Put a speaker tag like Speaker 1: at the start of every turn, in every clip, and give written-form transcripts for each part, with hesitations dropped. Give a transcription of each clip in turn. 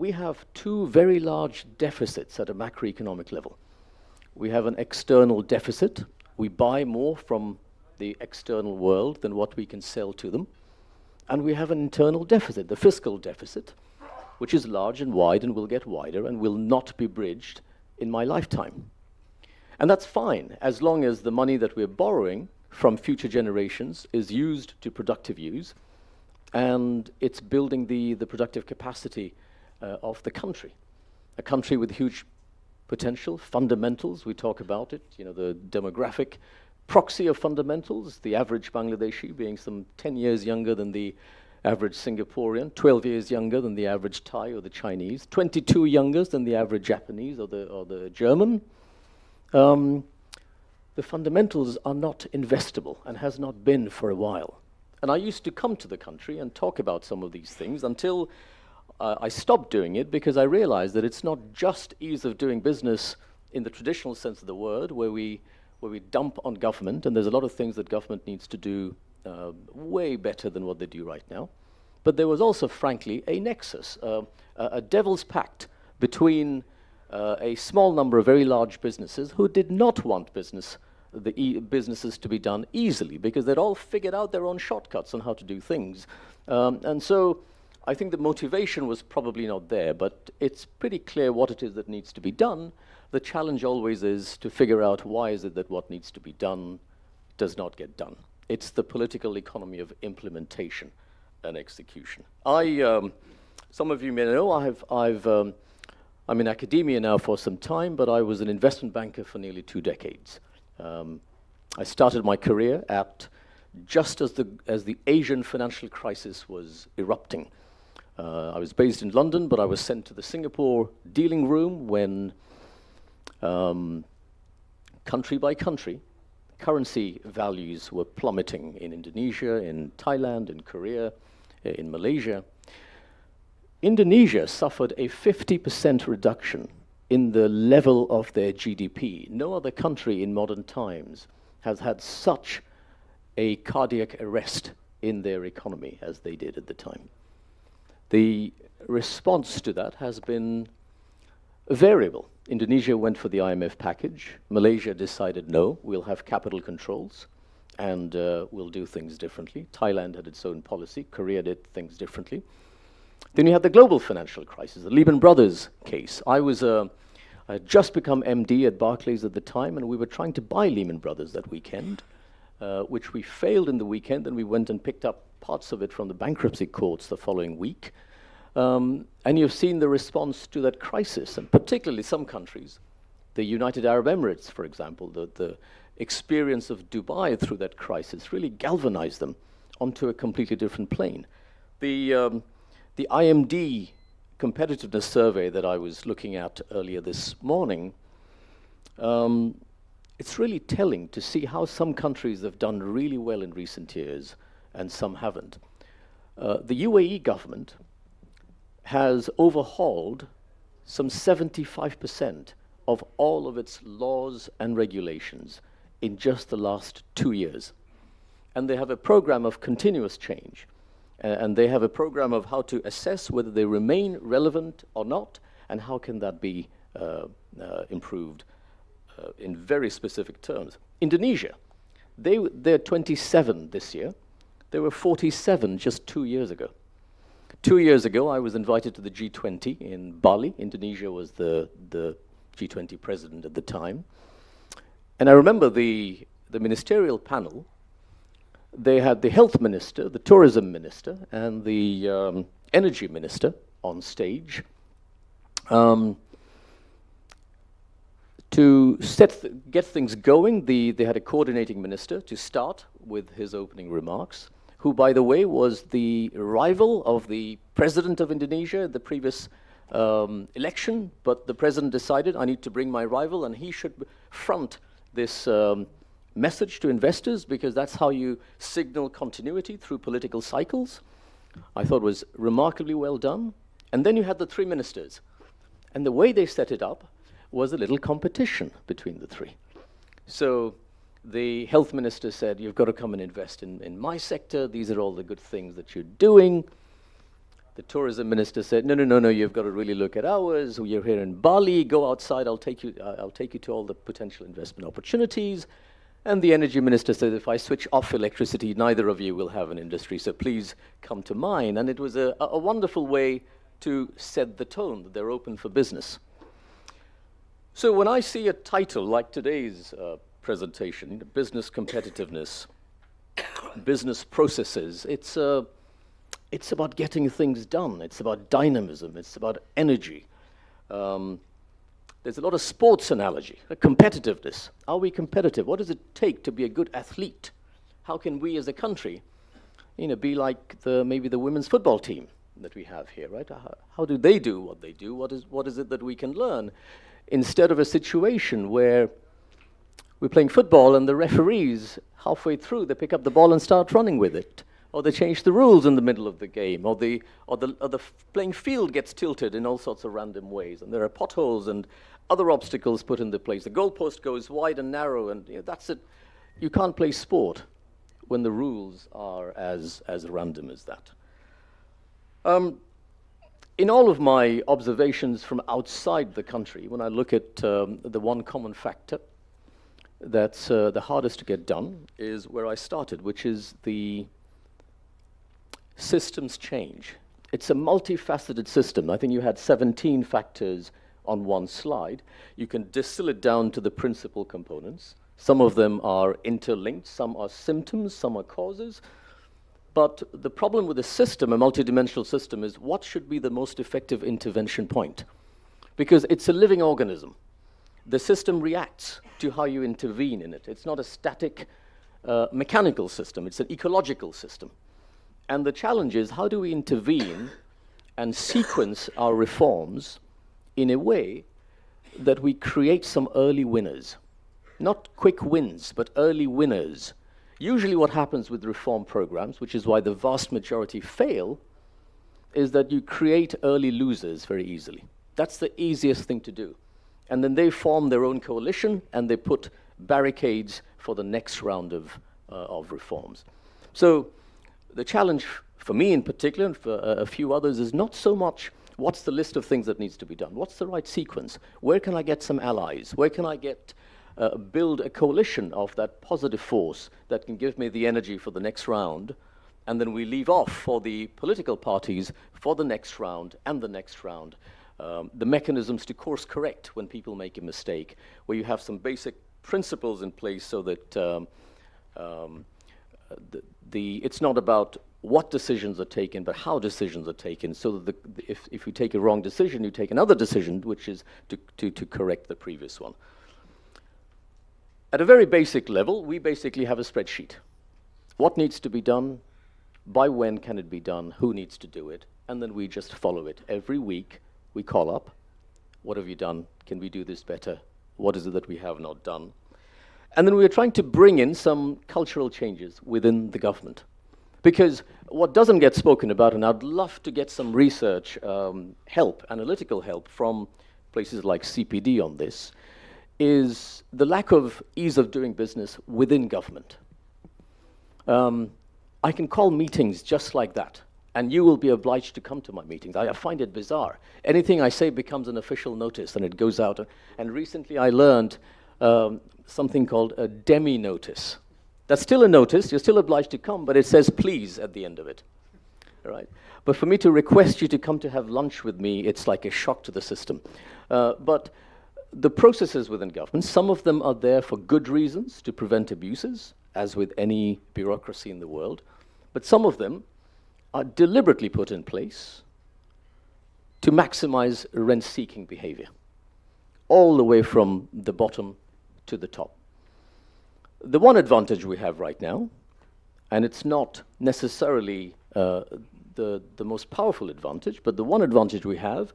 Speaker 1: we have two very large deficits at a macroeconomic level. We have an external deficit. We buy more from the external world than what we can sell to them. And we have an internal deficit, the fiscal deficit, which is large and wide and will get wider and will not be bridged in my lifetime. And that's fine, as long as the money that we're borrowing from future generations is used to productive use, and it's building the productive capacity of the country. A country with huge potential, fundamentals, we talk about it, the demographic proxy of fundamentals, the average Bangladeshi being some 10 years younger than the average Singaporean, 12 years younger than the average Thai or the Chinese, 22 younger than the average Japanese or the German. The fundamentals are not investable and has not been for a while. And I used to come to the country and talk about some of these things until I stopped doing it, because I realized that it's not just ease of doing business in the traditional sense of the word, where we dump on government, and there's a lot of things that government needs to do way better than what they do right now. But there was also, frankly, a nexus, a devil's pact between a small number of very large businesses who did not want businesses to be done easily, because they'd all figured out their own shortcuts on how to do things. And so I think the motivation was probably not there, but it's pretty clear what it is that needs to be done. The challenge always is to figure out why is it that what needs to be done does not get done. It's the political economy of implementation and execution. Some of you may know, I'm in academia now for some time, but I was an investment banker for nearly 2 decades. I started my career just as the Asian financial crisis was erupting. I was based in London, but I was sent to the Singapore dealing room when, country by country, currency values were plummeting in Indonesia, in Thailand, in Korea, in Malaysia. Indonesia suffered a 50% reduction in the level of their GDP. No other country in modern times has had such a cardiac arrest in their economy as they did at the time. The response to that has been variable. Indonesia went for the IMF package. Malaysia decided, no, we'll have capital controls and we'll do things differently. Thailand had its own policy. Korea did things differently. Then you had the global financial crisis, the Lehman Brothers case. I had just become MD at Barclays at the time, and we were trying to buy Lehman Brothers that weekend, which we failed in the weekend, and we went and picked up parts of it from the bankruptcy courts the following week. And you've seen the response to that crisis, and particularly some countries, the United Arab Emirates, for example, the experience of Dubai through that crisis really galvanized them onto a completely different plane. The IMD competitiveness survey that I was looking at earlier this morning, it's really telling to see how some countries have done really well in recent years and some haven't. The UAE government has overhauled some 75% of all of its laws and regulations in just the last 2 years. And they have a program of continuous change. And they have a program of how to assess whether they remain relevant or not, and how can that be improved in very specific terms. Indonesia, they're 27 this year. They were 47 just 2 years ago. 2 years ago, I was invited to the G20 in Bali. Indonesia was the G20 president at the time. And I remember the ministerial panel. They had the health minister, the tourism minister, and the energy minister on stage to get things going. They had a coordinating minister to start with his opening remarks, who, by the way, was the rival of the president of Indonesia at the previous election. But the president decided, I need to bring my rival, and he should front this message to investors, because that's how you signal continuity through political cycles. I thought it was remarkably well done. And then you had the 3 ministers. And the way they set it up was a little competition between the 3. So the health minister said, you've got to come and invest in my sector. These are all the good things that you're doing. The tourism minister said, no, no, no, no, you've got to really look at ours. You're here in Bali, go outside, I'll take you to all the potential investment opportunities. And the energy minister said, if I switch off electricity, neither of you will have an industry, so please come to mine. And it was a wonderful way to set the tone, that they're open for business. So when I see a title like today's presentation, business competitiveness, business processes, it's about getting things done. It's about dynamism. It's about energy. There's a lot of sports analogy, competitiveness. Are we competitive? What does it take to be a good athlete? How can we as a country, be like maybe the women's football team that we have here, right? How do they do what they do? What is it that we can learn? Instead of a situation where we're playing football and the referees, halfway through, they pick up the ball and start running with it. Or they change the rules in the middle of the game, or the playing field gets tilted in all sorts of random ways, and there are potholes and other obstacles put into place. The goalpost goes wide and narrow, and that's it. You can't play sport when the rules are as random as that. In all of my observations from outside the country, when I look at the one common factor that's the hardest to get done is where I started, which is the systems change. It's a multifaceted system. I think you had 17 factors on one slide. You can distill it down to the principal components. Some of them are interlinked, some are symptoms, some are causes. But the problem with a system, a multidimensional system, is what should be the most effective intervention point? Because it's a living organism. The system reacts to how you intervene in it. It's not a static mechanical system, it's an ecological system. And the challenge is, how do we intervene and sequence our reforms in a way that we create some early winners? Not quick wins, but early winners. Usually what happens with reform programs, which is why the vast majority fail, is that you create early losers very easily. That's the easiest thing to do. And then they form their own coalition, and they put barricades for the next round of reforms. So the challenge for me in particular, and for a few others, is not so much what's the list of things that needs to be done, what's the right sequence, where can I get some allies, where can I build a coalition of that positive force that can give me the energy for the next round, and then we leave off for the political parties for the next round and the next round. The mechanisms to course correct when people make a mistake, where you have some basic principles in place so that it's not about what decisions are taken, but how decisions are taken, so that if you take a wrong decision, you take another decision, which is to correct the previous one. At a very basic level, we basically have a spreadsheet. What needs to be done? By when can it be done? Who needs to do it? And then we just follow it. Every week, we call up. What have you done? Can we do this better? What is it that we have not done? And then we're trying to bring in some cultural changes within the government. Because what doesn't get spoken about, and I'd love to get some research help, analytical help from places like CPD on this, is the lack of ease of doing business within government. I can call meetings just like that, and you will be obliged to come to my meetings. I find it bizarre. Anything I say becomes an official notice, and it goes out. And recently I learned something called a demi-notice. That's still a notice, you're still obliged to come, but it says please at the end of it. All right? But for me to request you to come to have lunch with me, it's like a shock to the system. But the processes within government, some of them are there for good reasons, to prevent abuses, as with any bureaucracy in the world, but some of them are deliberately put in place to maximize rent-seeking behavior, all the way from the bottom to the top. The one advantage we have right now, and it's not necessarily the most powerful advantage, but the one advantage we have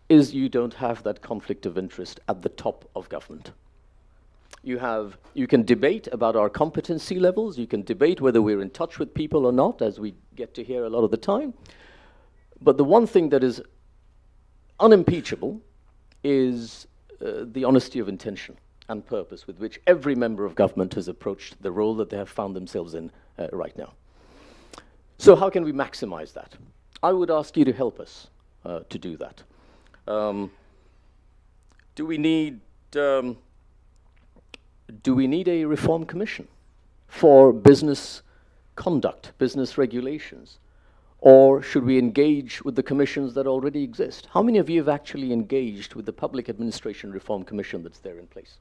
Speaker 1: is you don't have that conflict of interest at the top of government. You can debate about our competency levels, you can debate whether we're in touch with people or not, as we get to hear a lot of the time. But the one thing that is unimpeachable is the honesty of intention and purpose with which every member of government has approached the role that they have found themselves in right now. So how can we maximize that? I would ask you to help us to do that. Do we need a reform commission for business conduct, business regulations? Or should we engage with the commissions that already exist? How many of you have actually engaged with the Public Administration Reform Commission that's there in place?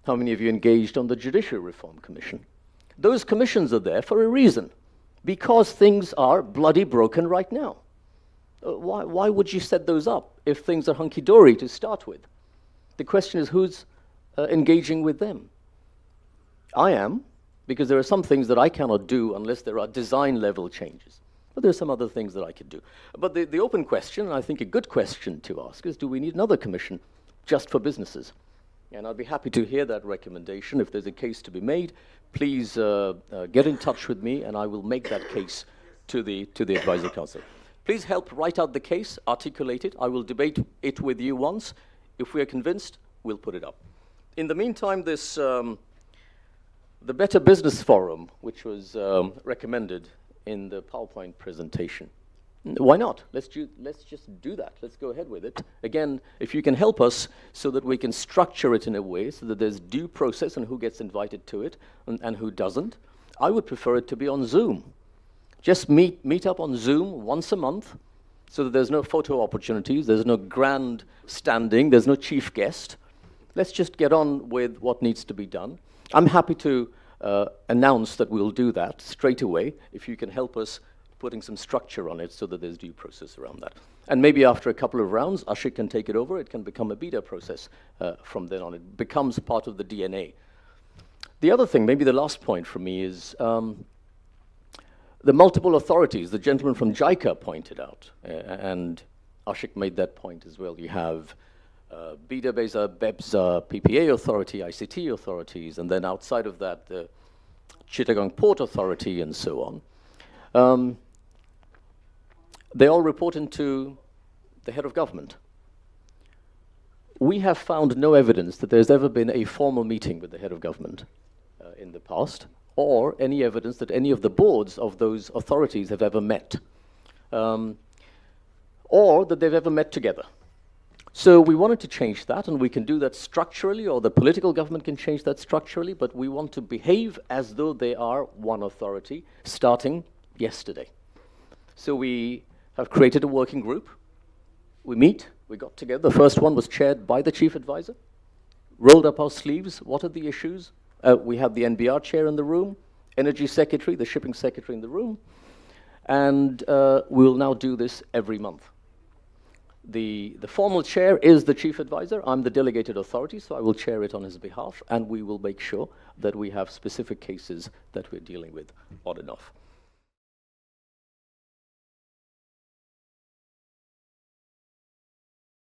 Speaker 1: How many of you engaged on the Judicial Reform Commission? Those commissions are there for a reason, because things are bloody broken right now. Why would you set those up if things are hunky-dory to start with? The question is, who's engaging with them? I am, because there are some things that I cannot do unless there are design-level changes. But there are some other things that I could do. But the open question, and I think a good question to ask, is do we need another commission just for businesses? And I'd be happy to hear that recommendation. If there's a case to be made, please get in touch with me, and I will make that case to the Advisory Council. Please help write out the case, articulate it. I will debate it with you once. If we are convinced, we'll put it up. In the meantime, this the Better Business Forum, which was recommended in the PowerPoint presentation. Why not? Let's just do that. Let's go ahead with it. Again, if you can help us so that we can structure it in a way so that there's due process and who gets invited to it and who doesn't. I would prefer it to be on Zoom. Just meet up on Zoom once a month so that there's no photo opportunities, there's no grand standing, there's no chief guest. Let's just get on with what needs to be done. I'm happy to announce that we'll do that straight away if you can help us putting some structure on it so that there's due process around that. And maybe after a couple of rounds, Ashik can take it over. It can become a beta process from then on. It becomes part of the DNA. The other thing, maybe the last point for me, is the multiple authorities. The gentleman from JICA pointed out, and Ashik made that point as well. You have BESA, BEPSA, PPA authority, ICT authorities, and then outside of that, the Chittagong Port Authority and so on. They all report into the head of government. We have found no evidence that there's ever been a formal meeting with the head of government in the past, or any evidence that any of the boards of those authorities have ever met, or that they've ever met together. So we wanted to change that, and we can do that structurally, or the political government can change that structurally, but we want to behave as though they are one authority, starting yesterday. So we have created a working group. We meet, we got together. The first one was chaired by the chief advisor, rolled up our sleeves. What are the issues? We have the NBR chair in the room, energy secretary, the shipping secretary in the room, and we'll now do this every month. The formal chair is the chief advisor. I'm the delegated authority, so I will chair it on his behalf, and we will make sure that we have specific cases that we're dealing with on and off.